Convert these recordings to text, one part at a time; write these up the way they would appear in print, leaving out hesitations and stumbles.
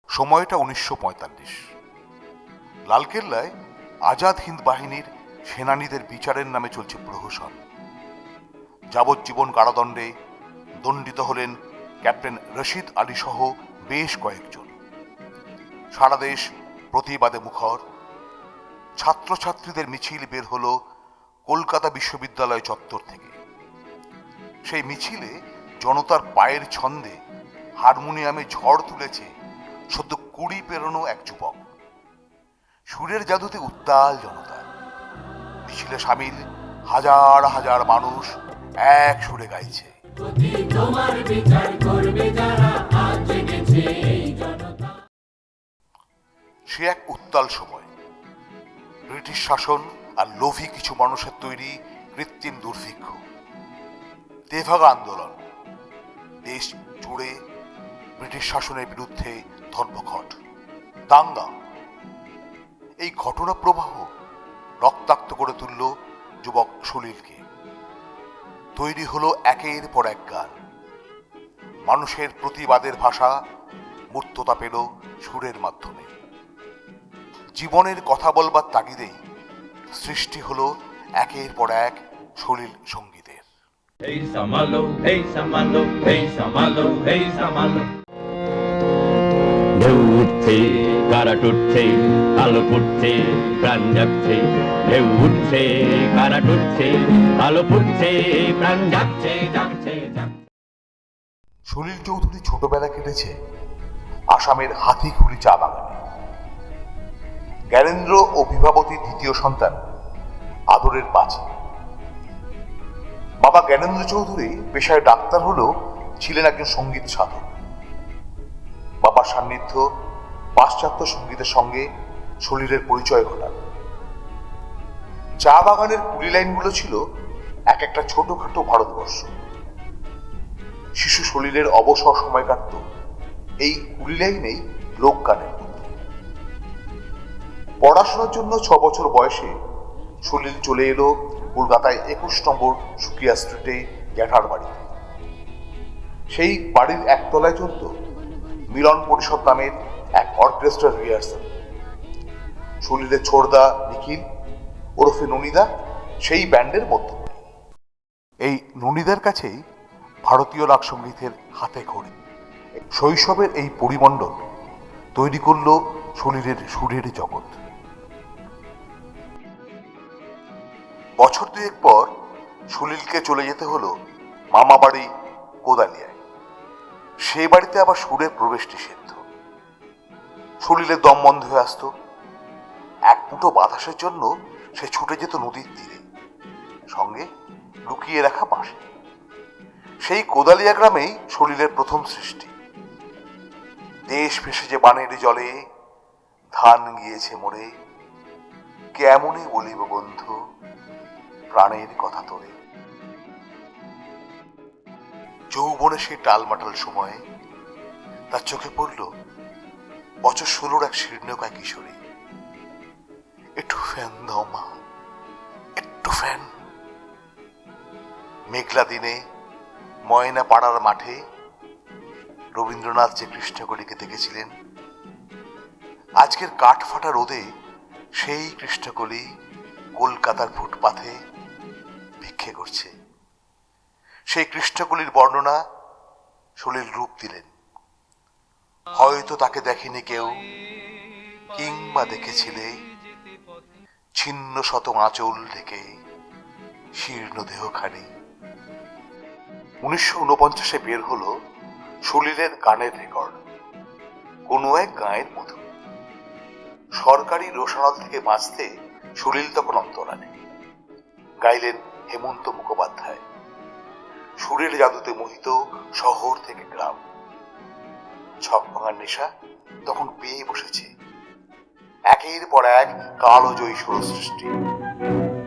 সময়টা 1945। লালকেল্লায় আজাদ হিন্দ বাহিনীর সেনানীদের বিচারের নামে চলছে প্রহসন। যাবজ্জীবন কারাদণ্ডে দণ্ডিত হলেন ক্যাপ্টেন রশিদ আলী সহ বেশ কয়েকজন। সারা দেশ প্রতিবাদে মুখর। ছাত্রছাত্রীদের মিছিল বের হলো কলকাতা বিশ্ববিদ্যালয় চত্বর থেকে। সেই মিছিলে জনতার পায়ের ছন্দে হারমোনিয়ামে ঝড় তুলেছে সদ্য 20 পেরোনো এক যুবক। সুরের জাদুতে উত্তাল জনতা। মিছিলে সামিল হাজার হাজার মানুষ এক সুরে গাইছে। সে এক উত্তাল সময়। ব্রিটিশ শাসন আর লোভী কিছু মানুষের তৈরি কৃত্রিম দুর্ভিক্ষ, তেভাগা আন্দোলন, দেশ জুড়ে ব্রিটিশ শাসনের বিরুদ্ধে ধর্মঘট, দাঙ্গা। এই ঘটনা প্রবাহ রক্তাক্ত করে তুলল যুবক সলিলকে। তৈরি হলো একের পর এক গান। মানুষের প্রতিবাদের ভাষা মূর্ততা পেল সুরের মাধ্যমে। জীবনের কথা বলবার তাগিদেই সৃষ্টি হলো একের পর এক সলিল সঙ্গীতের। এই সামালো, এই সামালো, এই সামালো, এই সামালো। ঢেউ উঠছে, কারাট উঠছে, আলো ফুটছে, প্রাণ যাচ্ছে। ঢেউ উঠছে, কারাট উঠছে, আলো ফুটছে, প্রাণ যাচ্ছে, যাচ্ছে, যাচ্ছে। সলিল চৌধুরী ছোটবেলা কেটেছে আসামের হাতিখুলি চা বাগানে। জ্ঞানেন্দ্র ও বিভাবতী দ্বিতীয় সন্তান, আদরের পাঁচি। বাবা জ্ঞানেন্দ্র চৌধুরী পেশায় ডাক্তার হলেও ছিলেন একজন সঙ্গীত সাধক। বাবার সান্নিধ্য পাশ্চাত্য সঙ্গীতের সঙ্গে সলিলের পরিচয় ঘটান। চা বাগানের কুলি লাইনগুলো ছিল এক একটা ছোটখাটো ভারতবর্ষ। শিশু সলিলের অবসর সময় কাটত এই কুলি লাইনেই লোকগানের মধ্যে। পড়াশোনার জন্য 6 বছর বয়সে সলিল চলে এলো কলকাতায় 21 নম্বর সুকিয়া স্ট্রিটে জ্যাঠার বাড়িতে। সেই বাড়ির একতলায় চলত মিলন পরিষদ নামের এক অর্কেস্ট্রার রিহার্সাল। সলিলের ছোড়দা নিখিল ওরফে ননিদা সেই ব্যান্ডের মধ্যমণি। এই ননিদার কাছেই ভারতীয় রাগ সঙ্গীতের হাতে খড়ি। শৈশবের এই পরিমণ্ডল তৈরি করল সলিলের সুরের জগৎ। বছর 2 পর সলিলকে চলে যেতে হলো মামা বাড়ি কোদালিয়ায়। সে বাড়িতে আবার সুরের প্রবেশ নিষিদ্ধ। সলিলের দম বন্ধ হয়ে আসতো। এক মুঠো বাতাসের জন্য সে ছুটে যেত নদীর তীরে, সঙ্গে লুকিয়ে রাখা বাঁশি। সেই কোদালিয়া গ্রামেই সলিলের প্রথম সৃষ্টি। দেশ ভেসেছে বানের জলে, ধান গিয়েছে মোরে, কেমনে বলিব বন্ধু প্রাণের কথা তোরে। যৌবনে সেই টালমাটাল সময়ে তার চোখে পড়ল বছর 16 এক শীর্ণকায় কিশোরী। একটু ফ্যান দাও মা, একটু ফ্যান। মেঘলা দিনে ময়না পাড়ার মাঠে রবীন্দ্রনাথ যে কৃষ্ণকলিকে দেখেছিলেন, আজকের কাঠ ফাটা রোদে সেই কৃষ্ণকলি কলকাতার ফুটপাথে ভিক্ষে করছে। সেই কৃষ্ণকলির বর্ণনা সলিল রূপ দিলেন। হয়তো তাকে দেখেনি কেউ, কিংবা দেখেছিলে ছিন্ন শত আঁচল ঢেকে শীর্ণ দেহখানি। 1949 বের হলো সলিলের গানের রেকর্ড, কোনো এক গায়ের মধু। সরকারি রোশনাল থেকে বাঁচতে সলিল তখন অন্তরালে। গাইলেন হেমন্ত মুখোপাধ্যায়। সুরের জাদুতে মোহিত শহর থেকে গ্রাম। ছক ভাঙার নেশা তখন পেয়ে বসেছে একের পর এক কালজয়ী সুর সৃষ্টি।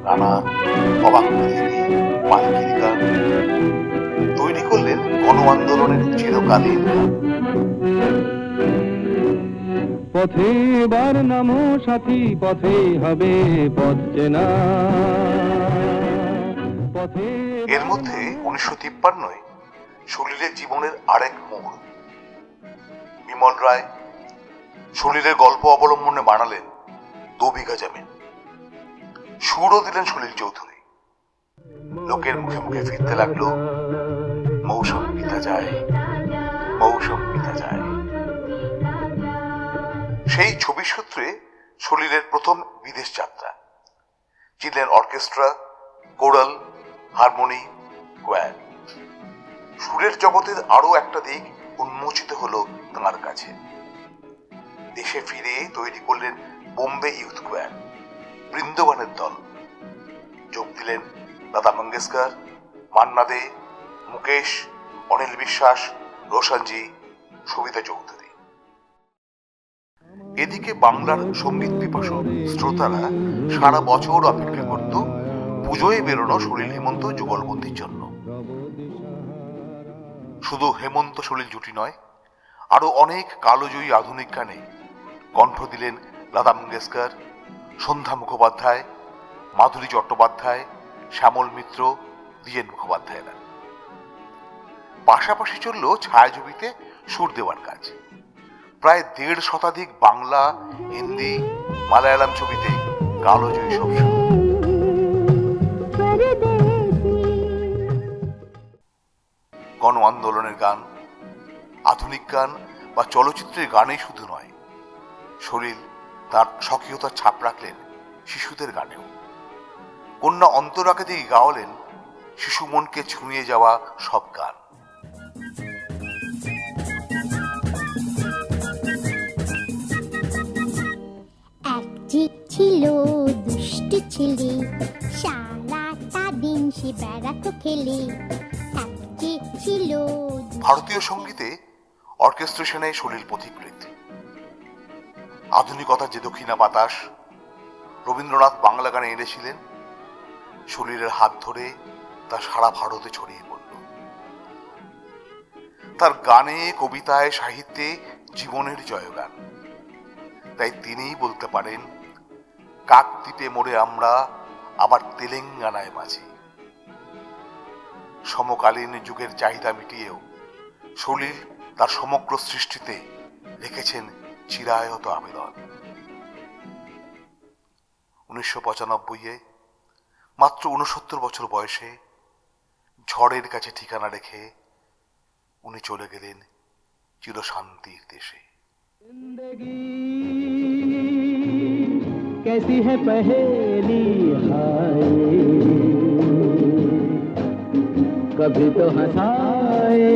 রানা, অবাক পৃথিবী, পালকির গান তৈরি করলেন গণ আন্দোলনের চিরকালীন গান। পথে এবার নামো সাথী, পথে হবে পথ চেনা, পথে। এর মধ্যে 1953 সলিলের জীবনের আরেক মোড়। বিমল রায় সলিলের গল্প অবলম্বনে বানালেন 2 বিঘা জমিন। সুরও দিলেন সলিল চৌধুরী। লোকের মুখে মুখে ফিরতে লাগলো মৌসুম পিতা যায়, মৌসুম পিতা যায়। সেই ছবি সূত্রে সলিলের প্রথম বিদেশ যাত্রা। চিনলেন অর্কেস্ট্রা, কোরাল, হারমোনি, কোয়ার। সুরের জগতের আরো একটা দিক উন্মোচিত হলো তাঁর কাছে। দেশে ফিরে তৈরি করলেন বোম্বে ইউথ কোয়ার, বৃন্দাবনের দল। যোগ দিলেন লতা মঙ্গেশকর, মান্না দে, মুকেশ, অনিল বিশ্বাস, রোশনজি, সবিতা চৌধুরী। এদিকে বাংলার সঙ্গীত পিপাসু শ্রোতারা সারা বছর অপেক্ষা করত পুজোয় বেরোনো সলিল হেমন্ত যুগলবন্দির জন্য। শুধু হেমন্ত সলিল জুটি নয়, আরো অনেক কালোজয়ী আধুনিক গানে কণ্ঠ দিলেন লতা মঙ্গেশকর, সন্ধ্যা মুখোপাধ্যায়, মাধুরী চট্টোপাধ্যায়, শ্যামল মিত্র, দ্বিজেন মুখোপাধ্যায়রা। পাশাপাশি চলল ছায়াছবিতে সুর দেওয়ার কাজ। প্রায় 1.5 শতাধিক বাংলা, হিন্দি, মালায়ালাম ছবিতে কালোজয়ী সব সুর। গণ আন্দোলনের গান, আধুনিক গান বা চলচ্চিত্রের গানেই শুধু নয়, সলিল তার স্বকীয়তার ছাপ রাখলেন শিশুদের গানেও। কন্যা অন্তরাকে দিয়ে গাওয়ালেন শিশু মনকে ছুঁয়ে যাওয়া সব গান। ছিল দুষ্ট ছেলে, সারাটা দিন সে বেড়াতো খেলে। ছিল ভারতীয় সঙ্গীতে অর্কেস্ট্রেশনে সলিল পথিকৃৎ। আধুনিকতার যে দক্ষিণা বাতাস রবীন্দ্রনাথ বাংলা গানে এনেছিলেন, সলিলের হাত ধরে তা সারা ভারতে ছড়িয়ে পড়ল। তার গানে, কবিতায়, সাহিত্যে জীবনের জয়গান। তাই তিনিই বলতে পারেন, কাকদ্বীপে মোড়ে আমরা, আবার তেলেঙ্গানায় মাঝি। সমকালীন যুগের চাহিদা মিটিয়েও সলিল তার সমগ্র সৃষ্টিতে রেখেছেন চিরায়ত আবেদন। 1995-এ মাত্র 69 বছর বয়সে ঝড়ের কাছে ঠিকানা রেখে উনি চলে গেলেন চিরশান্তির দেশে। कैसी है पहेली हाय, कभी तो हंसाए,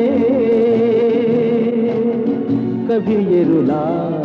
कभी ये रुलाए।